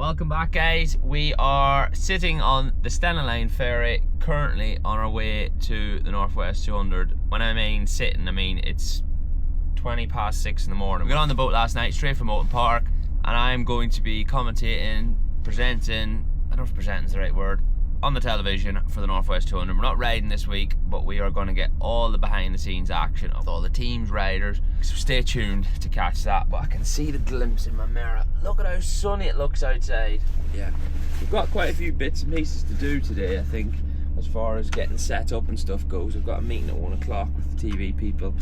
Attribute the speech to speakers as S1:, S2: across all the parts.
S1: Welcome back, guys. We are sitting on the Stena Line ferry, currently on our way to the Northwest 200. When I mean sitting, I mean it's 20 past 6 in the morning. We got on the boat last night, straight from Open Park, and I'm going to be commentating, presenting, I don't know if presenting is the right word, on the television for the Northwest 200. We're not riding this week, but we are going to get all the behind the scenes action of all the teams, riders, so stay tuned to catch that. But I can see the glimpse in my mirror. Look at how sunny it looks outside. Yeah, we've got quite a few bits and pieces to do today, I think, as far as getting set up and stuff goes. I've got a meeting at 1 o'clock with the TV people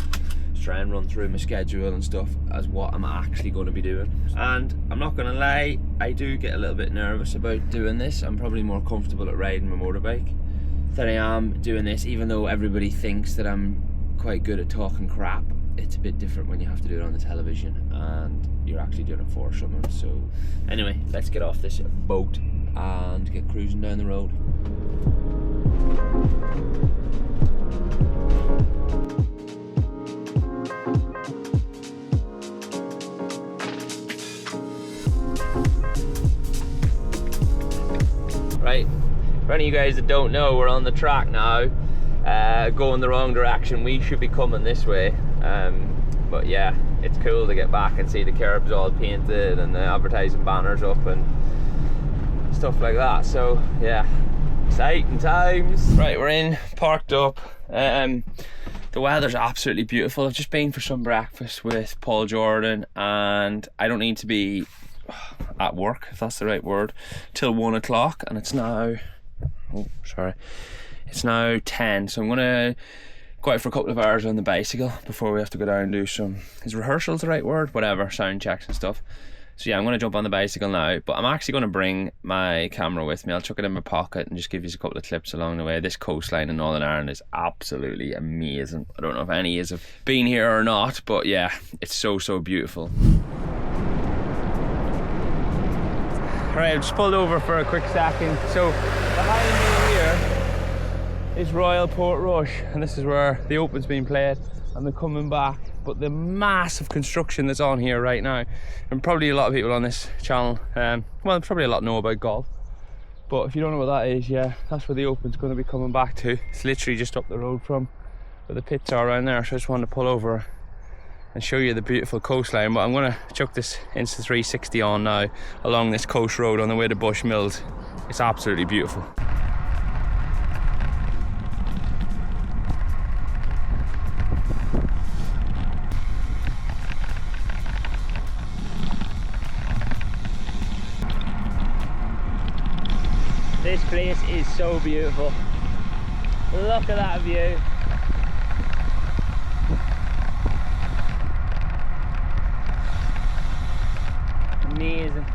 S1: to try and run through my schedule and stuff as what I'm actually going to be doing. And I'm not going to lie, I do get a little bit nervous about doing this. I'm probably more comfortable at riding my motorbike than I am doing this, even though everybody thinks that I'm quite good at talking crap. It's a bit different when you have to do it on the television and you're actually doing it for someone. So anyway, let's get off this boat and get cruising down the road. Right, for any of you guys that don't know, we're on the track now, going the wrong direction. We should be coming this way, but yeah, it's cool to get back and see the curbs all painted and the advertising banners up and stuff like that. So yeah, exciting times. Right, we're in, parked up. The weather's absolutely beautiful. I've just been for some breakfast with Paul Jordan, and I don't need to be at work, if that's the right word, till 1 o'clock, and it's now, it's now 10, so I'm gonna go out for a couple of hours on the bicycle before we have to go down and do some, is rehearsals the right word? Whatever, sound checks and stuff. So yeah, I'm gonna jump on the bicycle now, but I'm actually gonna bring my camera with me. I'll chuck it in my pocket and just give you a couple of clips along the way. This coastline in Northern Ireland is absolutely amazing. I don't know if any of you have been here or not, but yeah, it's so beautiful. Alright, I've just pulled over for a quick second. So behind me here is Royal Portrush, and this is where the Open's been played and they're coming back. But the massive construction that's on here right now, and probably a lot of people on this channel, well, probably a lot know about golf, but if you don't know what that is, yeah, that's where the Open's going to be coming back to. It's literally just up the road from where the pits are around there, so I just wanted to pull over and show you the beautiful coastline. But I'm going to chuck this Insta360 on now along this coast road on the way to Bush Mills. It's absolutely beautiful. This place is so beautiful. Look at that view. Amazing.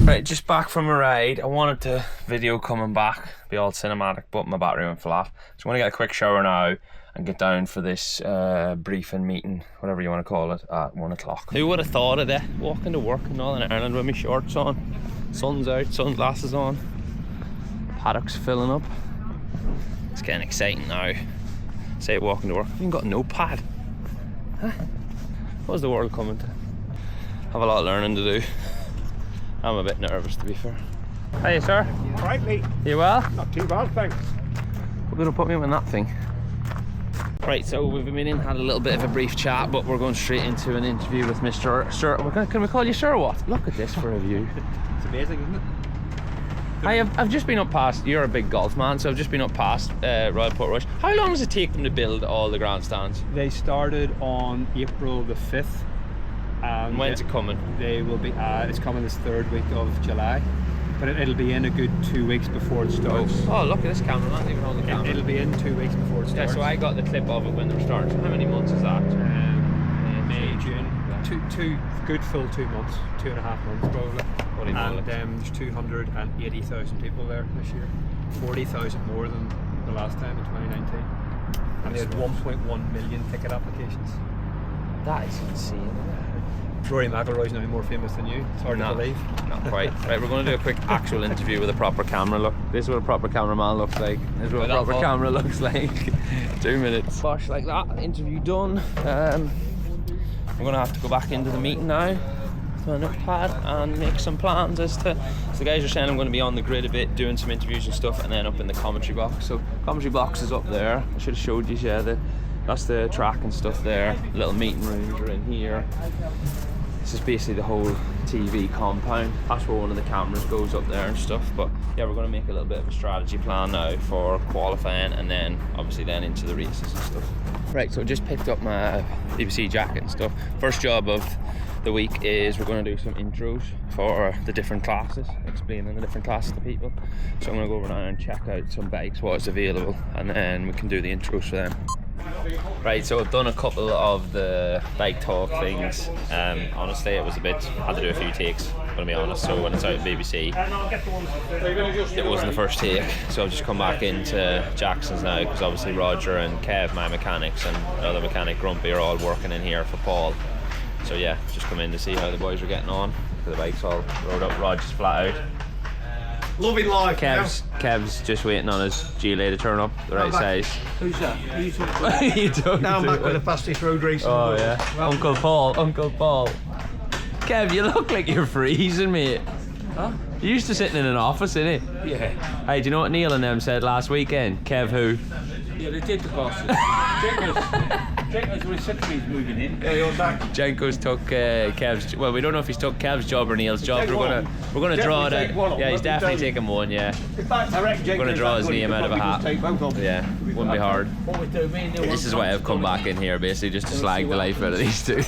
S1: Right, just back from a ride. I wanted to video coming back, be all cinematic, but my battery went flat. So I'm gonna get a quick shower now and get down for this briefing meeting, whatever you want to call it, at 1 o'clock. Who would have thought of it? Walking to work in Northern Ireland with my shorts on, sun's out, sunglasses on, paddock's filling up. It's getting exciting now. Say walking to work. I've even got a notepad. Huh? What's the world coming to? Have a lot of learning to do. I'm a bit nervous, to be fair. Hiya, sir.
S2: Right, mate.
S1: You well?
S2: Not too bad, thanks.
S1: We're going to put me on that thing. Right, so we've been in, had a little bit of a brief chat, but we're going straight into an interview with Mr. Sir. Can we call you Sir what? Look at this for a view.
S2: It's amazing, isn't it?
S1: I've just been up past, you're a big golf man, so I've just been up past Royal Portrush. How long does it take them to build all the grandstands?
S2: They started on April the 5th.
S1: And when's it coming?
S2: They will be, it's coming this 3rd week of July, but it'll be in a good 2 weeks before it starts.
S1: Oh, look at this camera, not even on the camera.
S2: It'll be in 2 weeks before it starts.
S1: Yeah, so I got the clip of it when they were starting. How many months is that?
S2: May, June. Two good full 2 months, 2.5 months probably. And there's 280,000 people there this year, 40,000 more than the last time in 2019. And they had 1.1 million ticket applications.
S1: That is insane, isn't it?
S2: Rory McIlroy's now more famous than you. It's hard to believe.
S1: Not quite. Right, we're going to do a quick actual interview with a proper camera. Look, this is what a proper cameraman looks like. This is what a proper camera looks like. 2 minutes. Bosh, like that. Interview done. I'm going to have to go back into the meeting now. my notepad and make some plans as to. So the guys are saying I'm going to be on the grid a bit, doing some interviews and stuff, and then up in the commentary box. So commentary box is up there. I should have showed you. Yeah, that's the track and stuff there. Little meeting rooms are in here. This is basically the whole TV compound. That's where one of the cameras goes up there and stuff. But yeah, we're going to make a little bit of a strategy plan now for qualifying, and then obviously then into the races and stuff. Right, so I just picked up my BBC jacket and stuff. First job of the week is we're going to do some intros for the different classes, explaining the different classes to people. So I'm going to go over now and check out some bikes, what's available, and then we can do the intros for them. Right, so I've done a couple of the bike talk things. Honestly, it was a bit, had to do a few takes, I'm gonna be honest. So when it's out at BBC, it wasn't the first take. So I've just come back into Jackson's now, because obviously Roger and Kev, my mechanics, and another mechanic, Grumpy, are all working in here for Paul. So yeah, just come in to see how the boys are getting on. The bike's all rolled up, Roger's flat out.
S3: Loving life.
S1: Kev's just waiting on his GLA to turn up the right size.
S3: Who's that? Who you talking to?
S1: You talking
S3: now I'm back
S1: to?
S3: with the fastest road race in the world.
S1: Yeah. Uncle Paul. Kev, you look like you're freezing, mate.
S3: Huh?
S1: You used to sitting in an office, innit?
S3: Yeah.
S1: Hey, do you know what Neil and them said last weekend? Kev who?
S3: Yeah, they did the bosses. Jenko's with 60s moving in. Yeah, you're back.
S1: Jenko's took Kev's. Well, we don't know if he's took Kev's job or Neil's job. We're gonna draw it out. Yeah, he's definitely taking one. Yeah.
S3: In fact, I reckon
S1: We're gonna draw his name out of a hat. Yeah, wouldn't be hard.
S3: What we do, me and Neil.
S1: This is why I've come back in here, basically, just to slag the life out of these two.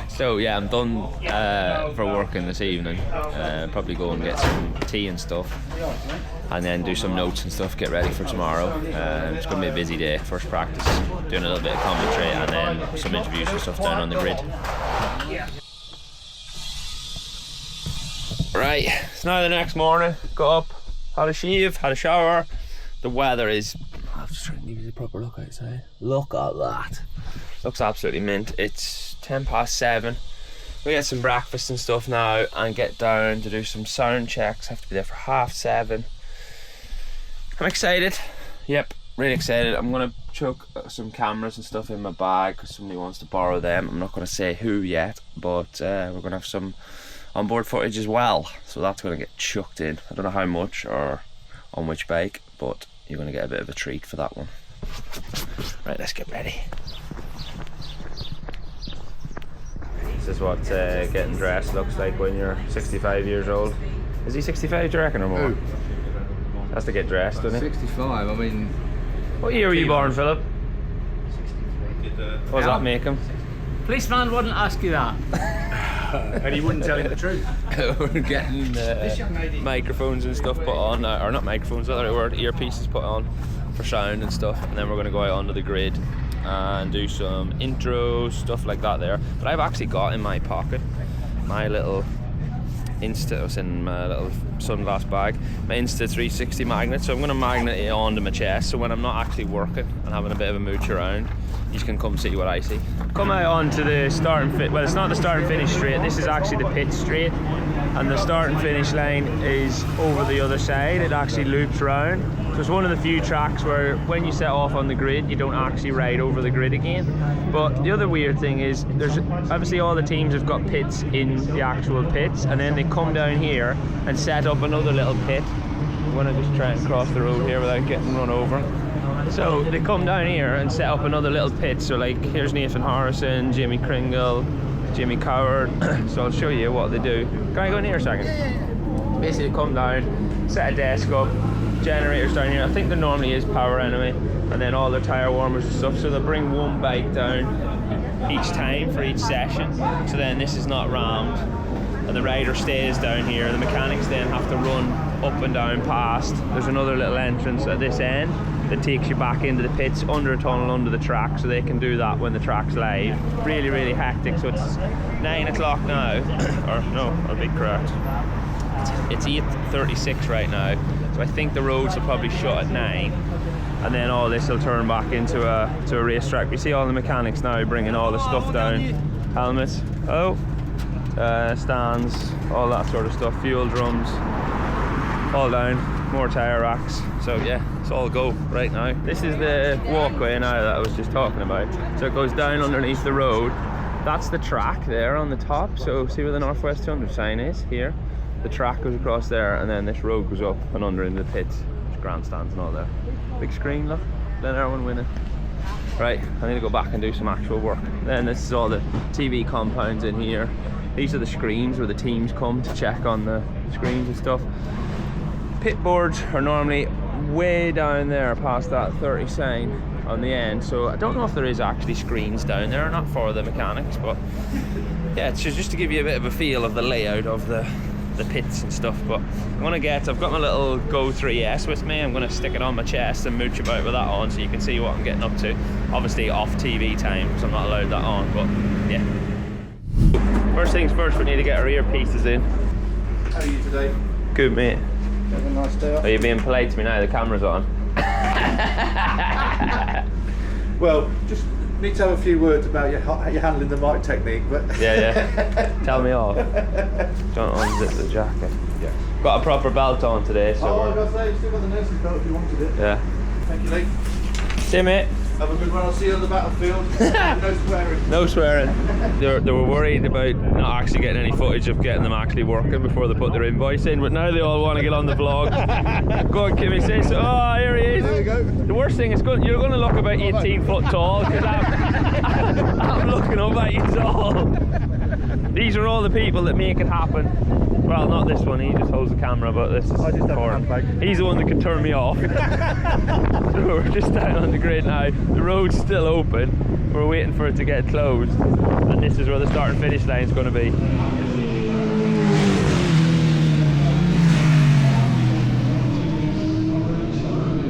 S1: So yeah, I'm done for working this evening. Probably go and get some tea and stuff, and then do some notes and stuff. Get ready for tomorrow. It's going to be a busy day. First practice, doing a little bit of commentary, and then some interviews and stuff down on the grid. Right, it's now the next morning. Got up, had a shave, had a shower. The weather is. I'm just trying to give you a proper look outside. Look at that. Looks absolutely mint. It's 7:10. We get some breakfast and stuff now and get down to do some sound checks. Have to be there for 7:30. I'm excited. Yep, really excited. I'm gonna chuck some cameras and stuff in my bag because somebody wants to borrow them. I'm not gonna say who yet, but we're gonna have some onboard footage as well. So that's gonna get chucked in. I don't know how much or on which bike, but you're gonna get a bit of a treat for that one. Right, let's get ready. This is what getting dressed looks like when you're 65 years old. Is he 65, do you reckon, or more? Has to get dressed, doesn't he?
S4: 65, I mean...
S1: What year were you born, Philip? What does that make him?
S4: Policeman wouldn't ask you that.
S2: And he wouldn't tell him the truth.
S1: We're getting microphones and stuff put on, or not microphones, that's the right word, earpieces put on for sound and stuff, and then we're going to go out onto the grid and do some intros, stuff like that there. But I've actually got in my pocket my little Insta, was in my little sunglass bag, my Insta 360 magnet, so I'm going to magnet it onto my chest, so when I'm not actually working and having a bit of a mooch around, you can come see what I see. Come out onto the start and finish, well, it's not the start and finish straight, this is actually the pit straight, and the start and finish line is over the other side. It actually loops round, so it's one of the few tracks where when you set off on the grid you don't actually ride over the grid again. But the other weird thing is there's obviously all the teams have got pits in the actual pits, and then they come down here and set up another little pit. I'm going to just try and cross the road here without getting run over. So they come down here and set up another little pit. So like here's Nathan Harrison, Jimmy Kringle, Jimmy Coward. So I'll show you what they do. Can I go in here a second? Basically come down, set a desk up, generators down here. I think there normally is power anyway, and then all the tyre warmers and stuff. So they'll bring one bike down each time for each session. So then this is not rammed, and the rider stays down here. The mechanics then have to run up and down past. There's another little entrance at this end that takes you back into the pits under a tunnel under the track, so they can do that when the track's live. Really, really hectic. So it's 9 o'clock now, or no, I'll be correct. It's 8:36 right now, so I think the roads will probably shut at 9, and then all this will turn back into a racetrack. You see all the mechanics now bringing all the stuff down, helmets, stands, all that sort of stuff, fuel drums, all down, more tyre racks. So yeah, it's all go right now. This is the walkway now that I was just talking about. So it goes down underneath the road, That's the track there on the top. So see where the Northwest 200 sign is here? The track goes across there, and then this road goes up and under into the pits. There's grandstands and all there. Big screen, look. Then everyone winning. Right, I need to go back and do some actual work. Then this is all the TV compounds in here. These are the screens where the teams come to check on the screens and stuff. Pit boards are normally way down there past that 30 sign on the end, so I don't know if there is actually screens down there, not for the mechanics, but yeah, it's just to give you a bit of a feel of the layout of the pits and stuff. But I've got my little Go 3S with me. I'm gonna stick it on my chest and mooch about with that on, so you can see what I'm getting up to. Obviously off TV time, because I'm not allowed that on, but yeah. First things first, we need to get our earpieces in.
S5: How are you today?
S1: Good, mate.
S5: Have a nice day off.
S1: Are you being polite to me now? The camera's on.
S5: Well, just need to have a few words about how you're handling the mic technique, but
S1: Yeah. Tell me off. Don't unzip the jacket.
S5: yeah.
S1: Got a proper belt on today, so
S5: Oh, I gotta say, you still got the nurse's belt if you wanted it.
S1: yeah.
S5: Thank you, Lee.
S1: See you, mate.
S5: Have a good one. I'll see you on the battlefield. No swearing.
S1: No swearing. They were worried about not actually getting any footage of getting them actually working before they put their invoice in, but now they all want to get on the vlog. Go on, Kimmy, say so. Oh, here he is.
S5: There you go.
S1: The worst thing is you're going to look about 18 foot tall, because I'm looking up at you tall. These are all the people that make it happen. Well, not this one, he just holds the camera, but this is
S5: I just have a
S1: Corin.
S5: handbag.
S1: He's the one that can turn me off. So we're just down on the grid now. The road's still open. We're waiting for it to get closed. And this is where the start and finish line is going to be.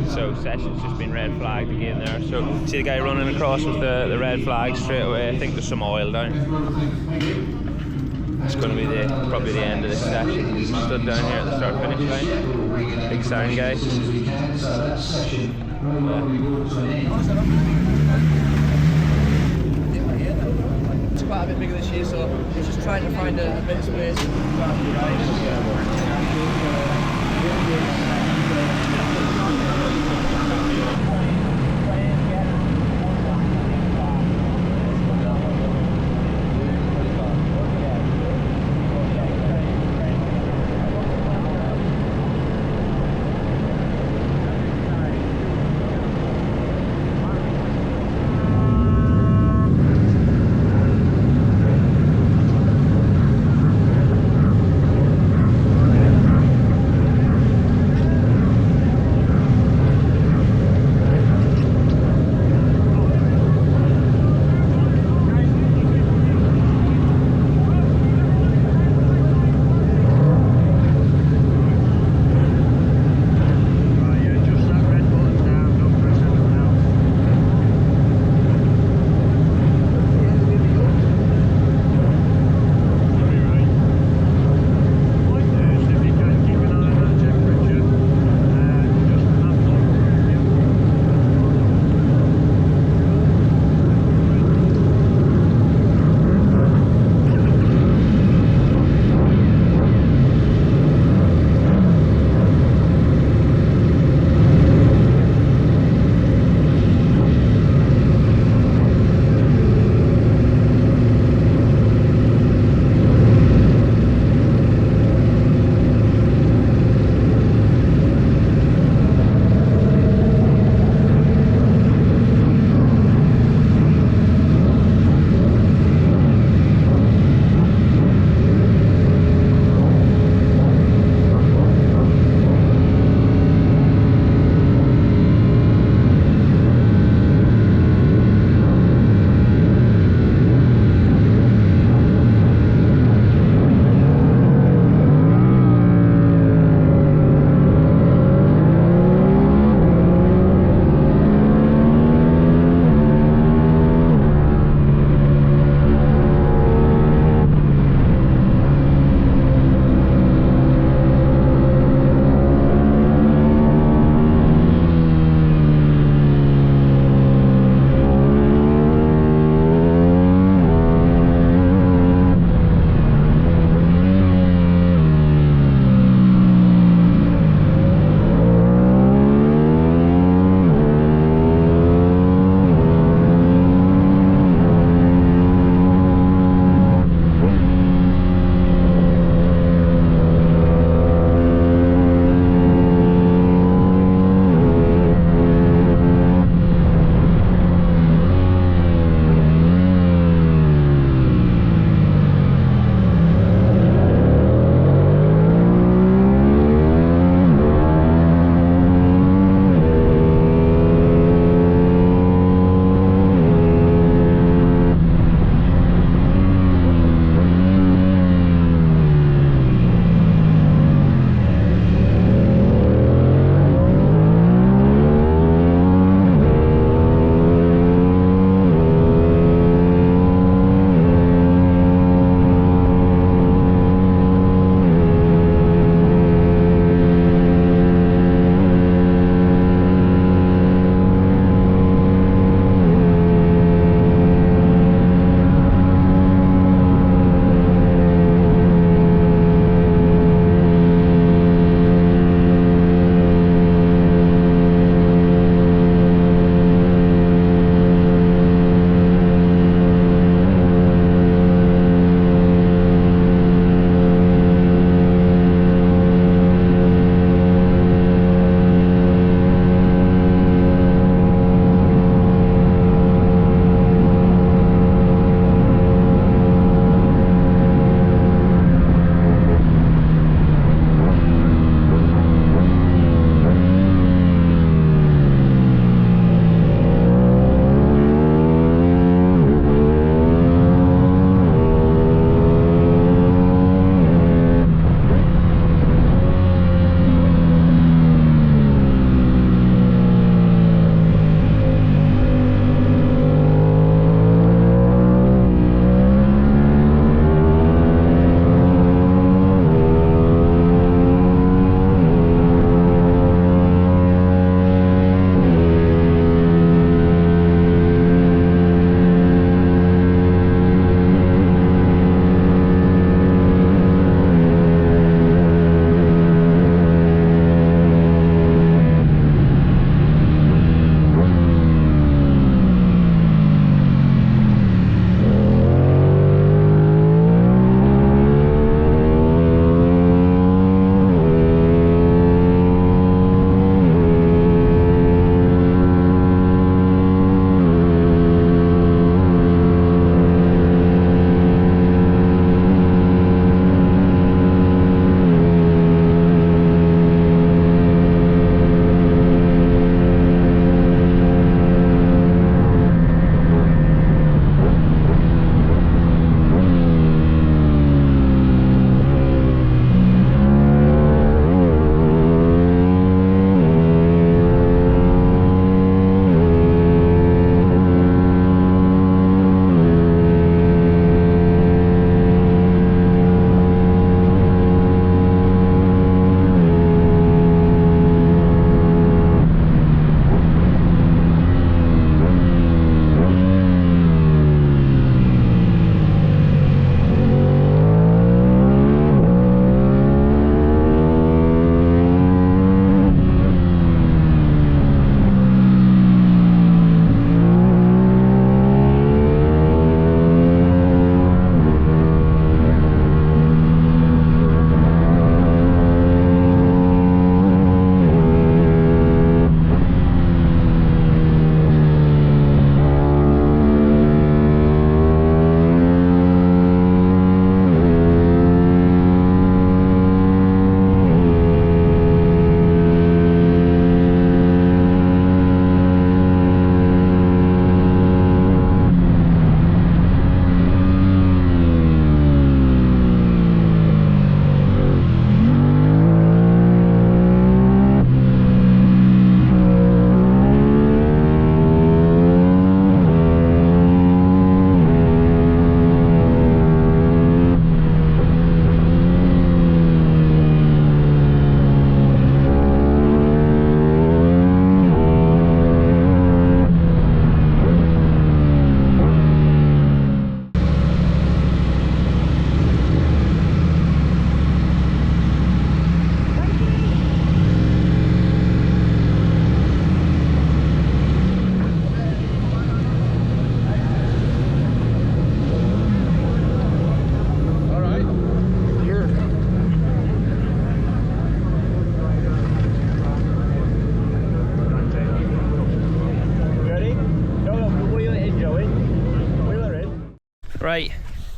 S1: So session's just been red flagged again there. So see the guy running across with the red flag straight away. I think there's some oil down. It's going to be probably the end of this session. Stood down here at the start finish line. Big sign guy.
S6: It's quite a bit bigger this year, so we're just trying to find a bit of space.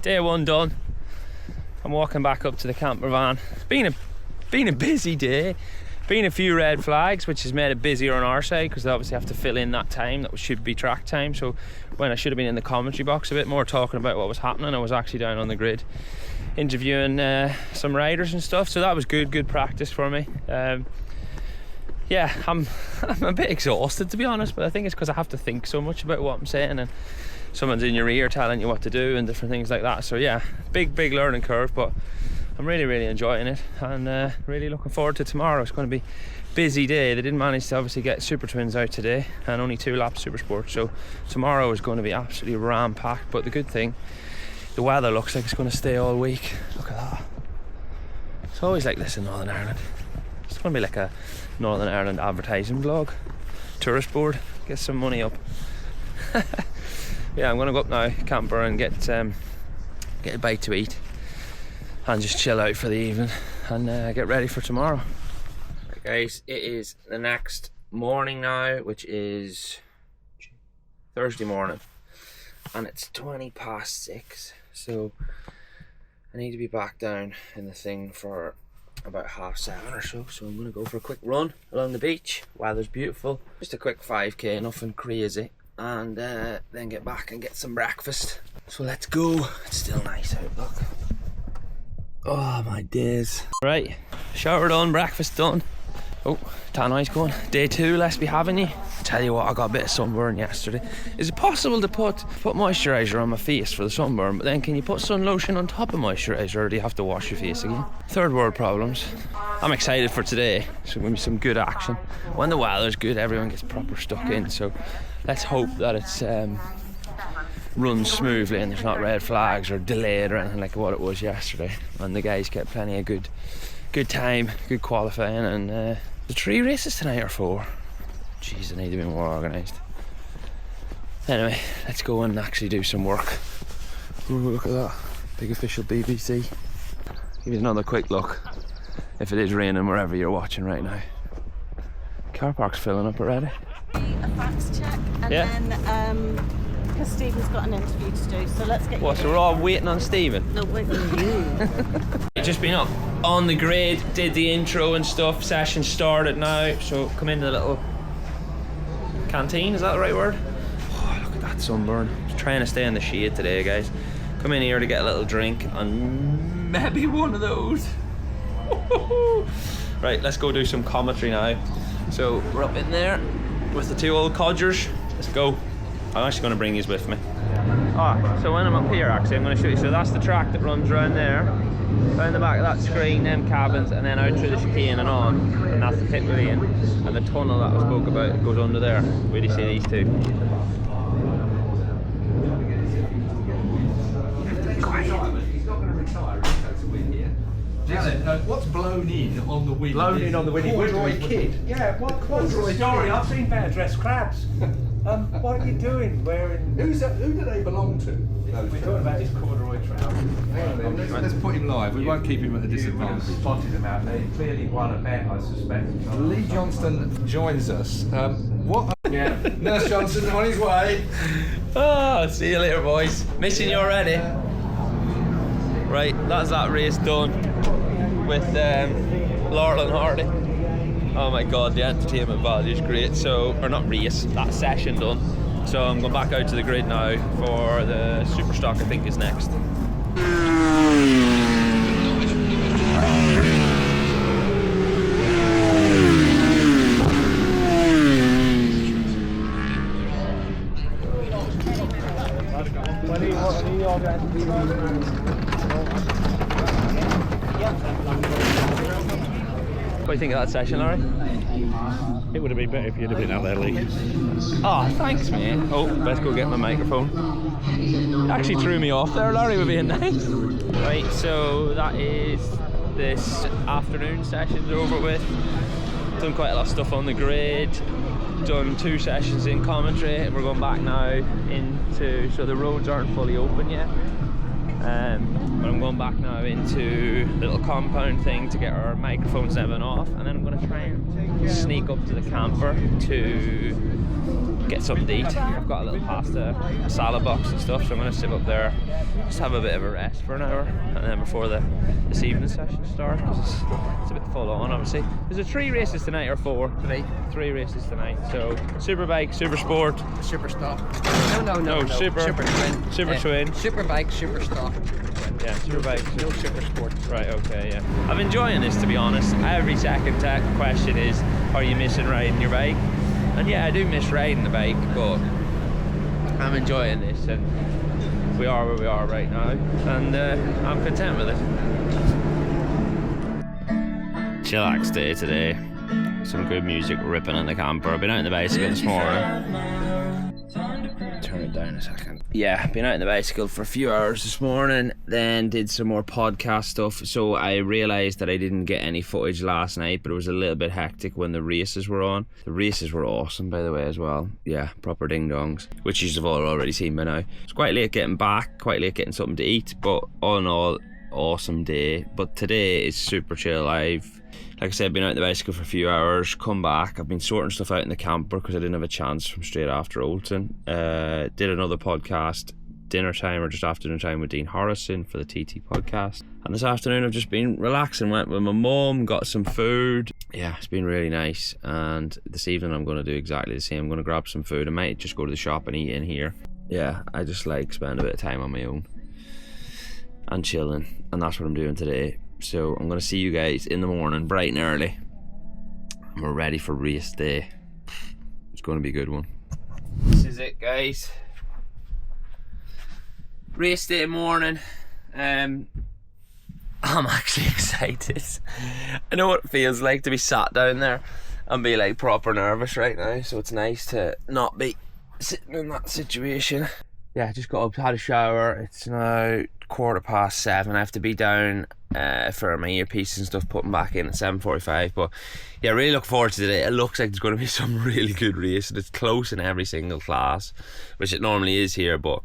S1: day one done. I'm walking back up to the camper van. It's been a busy day. Been a few red flags, which has made it busier on our side because they obviously have to fill in that time that should be track time. So when I should have been in the commentary box a bit more talking about what was happening, I was actually down on the grid interviewing some riders and stuff. So that was good practice for me. Yeah, I'm a bit exhausted, to be honest, but I think it's because I have to think so much about what I'm saying, and someone's in your ear telling you what to do and different things like that. So yeah, big learning curve, but I'm really enjoying it, and really looking forward to tomorrow. It's going to be a busy day. They didn't manage to obviously get Super Twins out today, and only 2 laps Super Sport, so tomorrow is going to be absolutely ram-packed. But the good thing, the weather looks like it's going to stay all week. Look at that. It's always like this in Northern Ireland. It's going to be like a Northern Ireland advertising vlog. Tourist board, get some money up. Yeah, I'm going to go up now, camper, and get a bite to eat and just chill out for the evening and get ready for tomorrow. Right, guys, it is the next morning now, which is Thursday morning, and it's 6:20, so I need to be back down in the thing for about 7:30 or so. So I'm going to go for a quick run along the beach. Weather's beautiful, just a quick 5k, nothing crazy, and then get back and get some breakfast. So let's go. It's still nice out, look. Oh my days. Right, shower done, breakfast done. Oh, tan eyes going. Day 2, let's be having you. Tell you what, I got a bit of sunburn yesterday. Is it possible to put moisturiser on my face for the sunburn, but then can you put sun lotion on top of moisturiser, or do you have to wash your face again? Third world problems. I'm excited for today. So going to be some good action. When the weather's good, everyone gets proper stuck in. So let's hope that it's runs smoothly and there's not red flags or delayed or anything like what it was yesterday. And the guys get plenty of good time, good qualifying, and the 3 races tonight or 4. Jeez, I need to be more organised. Anyway, let's go and actually do some work. Ooh, look at that, big official BBC. Give you another quick look if it is raining wherever you're watching right now. Car park's filling up already.
S7: A fax check, and then because Stephen's got an interview to do, so let's get.
S1: What? So we're all waiting on Stephen?
S7: No, waiting on you.
S1: Just been up on the grid, did the intro and stuff. Session started now, so come into the little canteen. Is that the right word? Oh, look at that sunburn. Just trying to stay in the shade today, guys. Come in here to get a little drink and maybe one of those. Right, let's go do some commentary now. So we're up in there with the 2 old codgers. Let's go. I'm actually going to bring these with me. So when I'm up here, actually, I'm going to show you. So that's the track that runs around there, around the back of that screen, them cabins, and then out through the chicane and on. And that's the pit lane. And the tunnel that I spoke about goes under there. Where do you see these 2?
S3: What's blown in on the wind?
S2: Blown in on the windy
S3: corduroy kid.
S2: Yeah, what's the story? I've seen better dressed crabs. What are you doing wearing?
S3: Who do they belong to?
S2: We're talking about his corduroy trousers.
S3: Let's put him live. We won't keep him at a disadvantage.
S2: Spotted him out. They clearly won a bet, I suspect.
S3: Lee Johnston joins us. What?
S2: Yeah.
S3: Nurse Johnson on his way.
S1: Oh, see you later, boys. Missing you already. Right, that's that race done with Laurel and Hardy. Oh my god, the entertainment value is great. So, or not race, that session done. So I'm going back out to the grid now for the Super Stock, I think is next. What do you think of that session, Larry?
S8: It would have been better if you'd have been out there, Lee.
S1: Oh, thanks, mate. Oh, let's go get my microphone. You actually threw me off there, Larry, with being nice. Right, so that is this afternoon session's over with. Done quite a lot of stuff on the grid. Done 2 sessions in commentary, and we're going back now into, so the roads aren't fully open yet. But I'm going back now into the little compound thing to get our microphones and everything off, and then I'm going to try and sneak up to the camper to get something to eat. I've got a little pasta, a salad box and stuff, so I'm going to sit up there, just have a bit of a rest for an hour, and then before this evening session starts, because it's a bit full on obviously. Is there 3 races tonight or 4? 3 races tonight. So Superbike, Super Sport,
S6: Super stock. No.
S1: Super
S6: twin.
S1: Super twin.
S6: Super bike, super stock.
S1: Yeah, Superbike.
S6: No super sport.
S1: Right, okay, yeah. I'm enjoying this, to be honest. Every second question is, are you missing riding your bike? And yeah, I do miss riding the bike, but I'm enjoying this, and we are where we are right now, and I'm content with it. Chillax day today. Some good music ripping in the camper. I've been out in the bicycle this morning. Turn it down a second. Yeah, been out on the bicycle for a few hours this morning, then did some more podcast stuff. So I realised that I didn't get any footage last night, but it was a little bit hectic when the races were on. The races were awesome, by the way, as well. Yeah, proper ding-dongs, which you've all already seen by now. It's quite late getting back, quite late getting something to eat, but all in all, awesome day. But today is super chill. Like I said, been out on the bicycle for a few hours, come back. I've been sorting stuff out in the camper because I didn't have a chance from straight after Olton. Did another podcast, dinner time or just after dinner time with Dean Harrison for the TT podcast. And this afternoon I've just been relaxing, went with my mum, got some food. Yeah, it's been really nice. And this evening I'm going to do exactly the same. I'm going to grab some food. I might just go to the shop and eat in here. Yeah, I just like spend a bit of time on my own and chilling. And that's what I'm doing today. So I'm going to see you guys in the morning, bright and early. And we're ready for race day. It's going to be a good one. This is it, guys. Race day morning. I'm actually excited. I know what it feels like to be sat down there and be like proper nervous right now. So it's nice to not be sitting in that situation. Yeah, I just got up, had a shower. It's now 7:15. I have to be down for my earpiece and stuff, putting back in at 7:45. But yeah, really look forward to today. It looks like there's going to be some really good race, and it's close in every single class, which it normally is here. But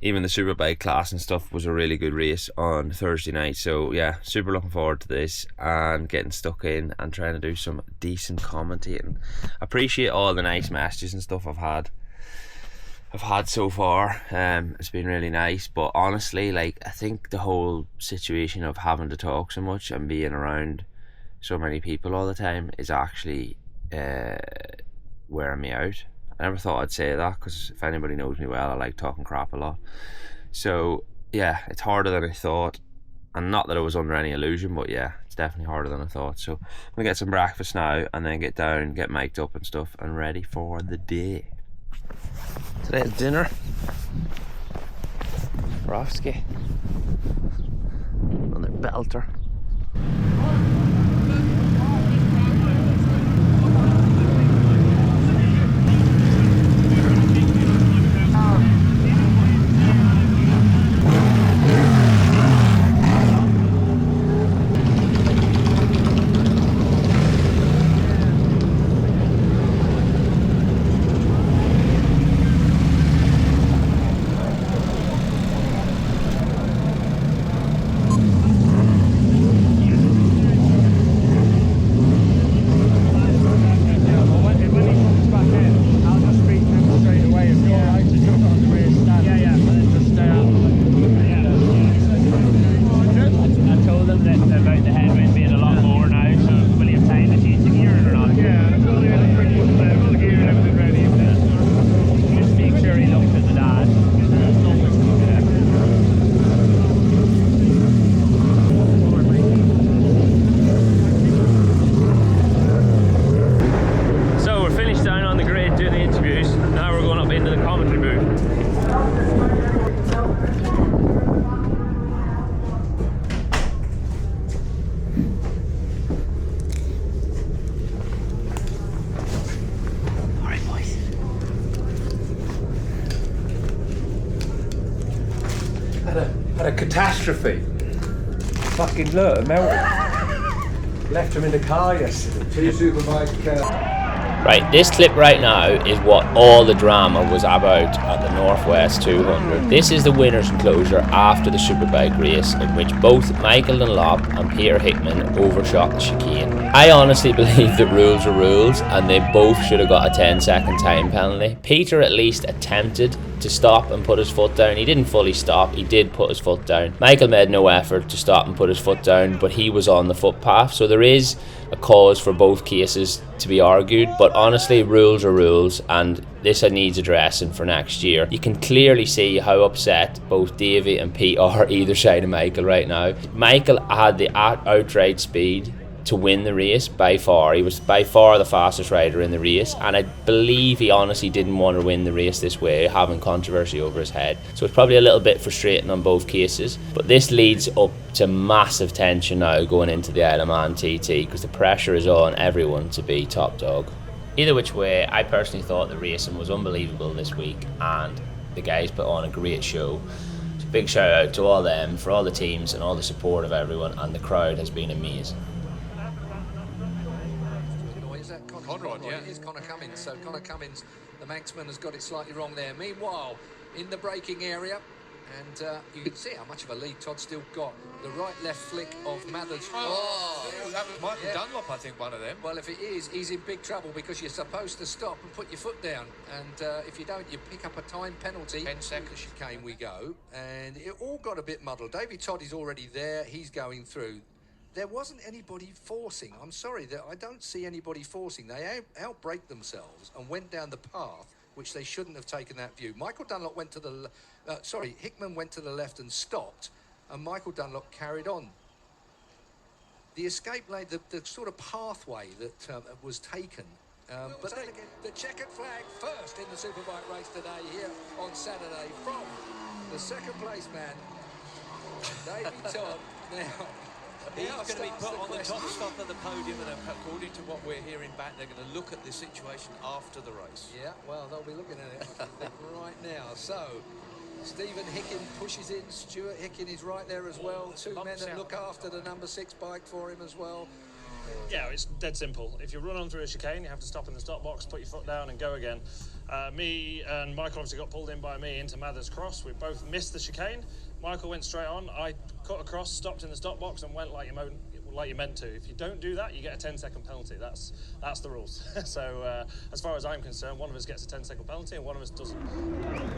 S1: even the Superbike class and stuff was a really good race on Thursday night. So yeah, super looking forward to this and getting stuck in and trying to do some decent commentating. Appreciate all the nice messages and stuff I've had so far. It's been really nice, but honestly, like, I think the whole situation of having to talk so much and being around so many people all the time is actually wearing me out. I never thought I'd say that, because if anybody knows me well, I like talking crap a lot. So yeah, it's harder than I thought, and not that I was under any illusion, but yeah, it's definitely harder than I thought. So I'm gonna get some breakfast now and then get down, get mic'd up and stuff, and ready for the day. Today's dinner, Rofsky, another belter.
S5: Had a catastrophe. Fucking look, melted. Left him in the car yesterday. 2 Superbike.
S1: Right, this clip right now is what all the drama was about at the Northwest 200. This is the winner's enclosure after the Superbike race, in which both Michael Dunlop and Peter Hickman overshot the chicane. I honestly believe that rules are rules, and they both should have got a 10-second time penalty. Peter at least attempted to stop and put his foot down. He didn't fully stop, he did put his foot down. Michael made no effort to stop and put his foot down, but he was on the footpath, so there is a cause for both cases to be argued, but honestly, rules are rules, and this needs addressing for next year. You can clearly see how upset both Davey and Pete are either side of Michael right now. Michael had the outright speed to win the race by far. He was by far the fastest rider in the race, and I believe he honestly didn't want to win the race this way, having controversy over his head. So it's probably a little bit frustrating on both cases, but this leads up to massive tension now going into the Isle of Man TT, because the pressure is on everyone to be top dog. Either which way, I personally thought the racing was unbelievable this week, and the guys put on a great show. So big shout out to all them for all the teams and all the support of everyone, and the crowd has been amazing.
S9: Conrad, yeah. It is Connor Cummins. So Connor Cummins, the Manxman, has got it slightly wrong there. Meanwhile, in the braking area, and you can see how much of a lead Todd still got. The right-left flick of Mathers.
S3: That was Michael Dunlop, I think, one of them.
S9: Well, if it is, he's in big trouble, because you're supposed to stop and put your foot down. And if you don't, you pick up a time penalty.
S3: 10 seconds.
S9: Chicane we go. And it all got a bit muddled. David Todd is already there. He's going through. There wasn't anybody forcing. I'm sorry, I don't see anybody forcing. They outbraked themselves and went down the path, which they shouldn't have taken that view. Michael Dunlop went to the... Hickman went to the left and stopped, and Michael Dunlop carried on. The escape lane, the sort of pathway that was taken... but then again, the checkered flag first in the Superbike race today here on Saturday from the second place man, David Todd. Now...
S3: He's going to be put on the top stop of the podium, and according to what we're hearing back, they're going to look at the situation after the race.
S9: Yeah, well, they'll be looking at it right now. So, Stephen Hicken pushes in. Stuart Hicken is right there as well. Two men that look after the number 6 bike for him as well.
S10: Yeah, it's dead simple. If you run on through a chicane, you have to stop in the stop box, put your foot down and go again. Me and Michael obviously got pulled in by me into Mathers Cross. We both missed the chicane. Michael went straight on. I cut across, stopped in the stop box, and went like you meant to. If you don't do that, you get a 10-second penalty. That's the rules. So as far as I'm concerned, one of us gets a 10-second penalty and one of us doesn't.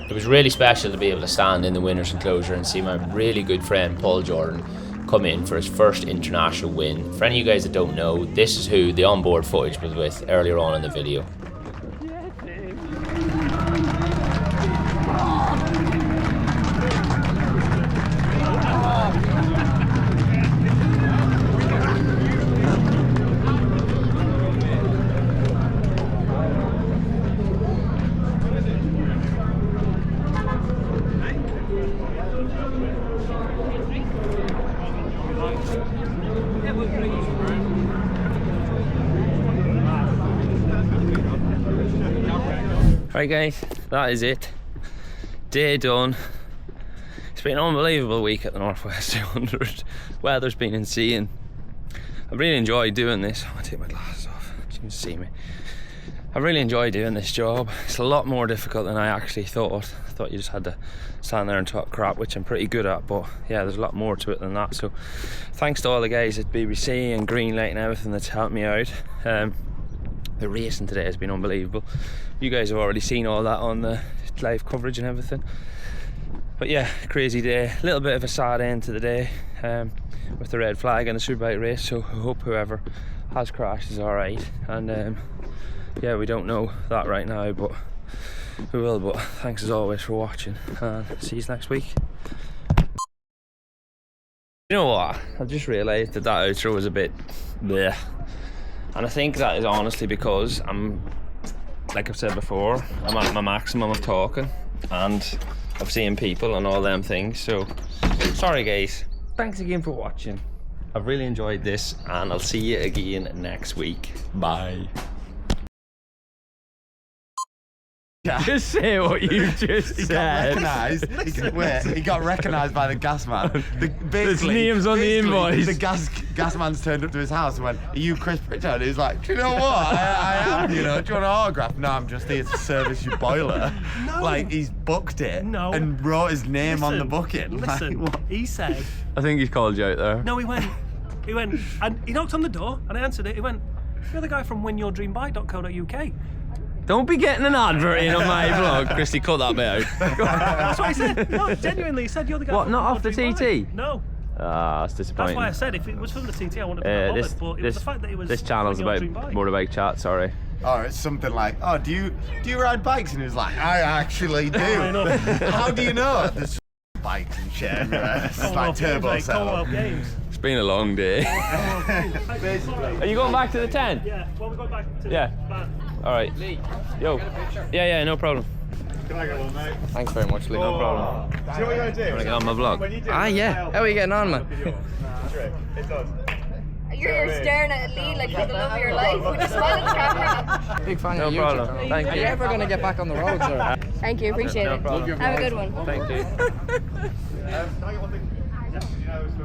S1: It was really special to be able to stand in the winner's enclosure and see my really good friend Paul Jordan come in for his first international win. For any of you guys that don't know, this is who the onboard footage was with earlier on in the video. Right guys, that is it. Day done. It's been an unbelievable week at the Northwest 200. Weather's been insane. I've really enjoyed doing this. I'm gonna take my glasses off, you can see me. I really enjoyed doing this job. It's a lot more difficult than I actually thought. I thought you just had to stand there and talk crap, which I'm pretty good at, but yeah, there's a lot more to it than that. So thanks to all the guys at BBC and Greenlight and everything that's helped me out. The racing today has been unbelievable. You guys have already seen all that on the live coverage and everything. But yeah, crazy day. A little bit of a sad end to the day with the red flag and the Superbike race. So I hope whoever has crashed is alright. And yeah, we don't know that right now, but we will. But thanks as always for watching, and see you next week. You know what? I've just realised that outro was a bit bleh. And I think that is honestly because I'm, like I've said before, I'm at my maximum of talking and of seeing people and all them things. So, sorry guys. Thanks again for watching. I've really enjoyed this, and I'll see you again next week. Bye. Just say what you just said.
S11: He got recognised by the gas man.
S1: There's names on the invoice.
S11: The gas man's turned up to his house and went, "Are you Chris Pritchard?" He's like, "Do you know what? I am. You know, do you want an autograph?" "No, I'm just here to service your boiler."
S8: No.
S11: Like he's booked it and wrote his name on the booking.
S8: Listen, he said.
S1: I think he's called you out there.
S8: No, he went, and he knocked on the door, and I answered it. He went, "You're the guy from windyourdreambuy.co.uk."
S1: Don't be getting an advert in on my vlog. Christy, cut that bit out.
S8: That's what I said. No, genuinely, he said you're the guy.
S1: What,
S8: from
S1: not off the
S8: WindYourDreamBuy."
S1: TT?
S8: No.
S1: Ah, that's disappointing.
S8: That's why I said if it was from the TT, I wouldn't have been bothered. But it was the fact that it was.
S1: This channel's about motorbike chat. Sorry.
S11: Or it's something like, "Oh, do you ride bikes?" And he was like, "I actually do." How do you know? There's bikes and shit everywhere. It's like turbo setup.
S1: It's been a long day. Are you going back to the tent?
S8: Yeah. Well, we got back to.
S1: Yeah. All right. Yo. Yeah, no problem.
S5: Can I get one, mate?
S1: Thanks very much, Lee. No problem.
S5: Do you know what you're going to do?
S1: Want to get on my vlog?
S6: Ah, yeah. How are you getting on, man?
S5: It does.
S12: You're staring at Lee like for the love of your life. Would you smile at the camera?
S6: Big fan
S1: No
S6: of you.
S1: problem. Thank
S6: Are
S1: you.
S6: you ever going to get back on the road, sir?
S12: Thank you, appreciate
S1: No
S12: it.
S1: problem.
S12: Have a good one.
S1: Thank you.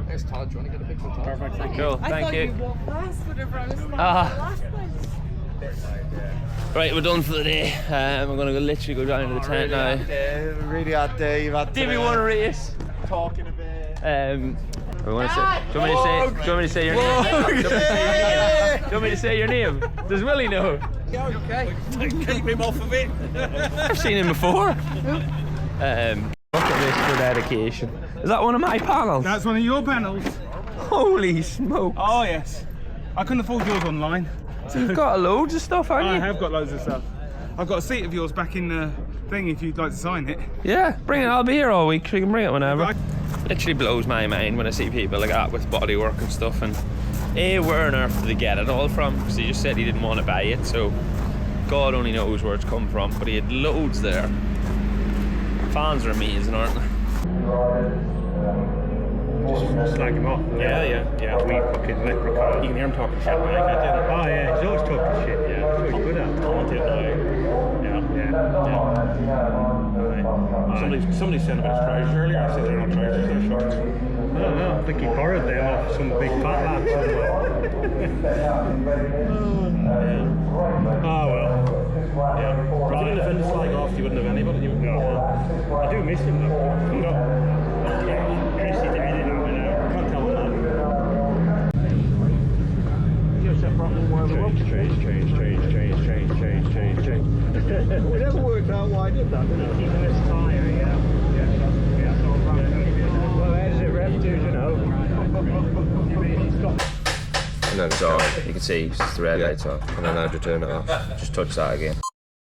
S6: There's Todd. Do you want to get a picture of Todd?
S1: Perfect. Cool. Thank you. Right, we're done for the day. I'm gonna literally go down to the tent now.
S11: Really hard day. You've had
S1: Did we want to race?
S5: Talking a bit.
S1: We want to say. Do you want me to say your name? Do you want me to say your name? Does Willie know?
S6: Okay.
S8: Keep him off of it.
S1: I've seen him before. Look at this for dedication. Is that one of my panels?
S13: That's one of your panels.
S1: Holy smoke!
S13: Oh yes. I couldn't afford yours online.
S1: So you've got loads of stuff, haven't you?
S13: I have got loads of stuff. I've got a seat of yours back in the thing if you'd like to sign it.
S1: Yeah, bring it. I'll be here all week. So you can bring it whenever. Literally blows my mind when I see people like that with bodywork and stuff. And where on earth did they get it all from? Because he just said he didn't want to buy it, so God only knows where it's come from. But he had loads there. Fans are amazing, aren't they?
S8: Just slag him off. Yeah. We fucking leprechaun. You can hear him talking shit, man. Oh yeah, he's always talking shit. Yeah, that's what he's good at. Yeah. Somebody sent about his trousers earlier. I said they're not trousers, they're shorts. I don't know. I think he borrowed them off some big fat lad somewhere. Oh well. Yeah. If he didn't have any slag off, you wouldn't have anybody. I do miss him though. Christy did it now. I can't tell him that. Change. We never worked out why I did that, did it? Keeping this tyre, yeah. Well, where does it rev to, you know?
S1: And then so you can see it's just the red lights on, and then I'd turn it off. Just touch that again.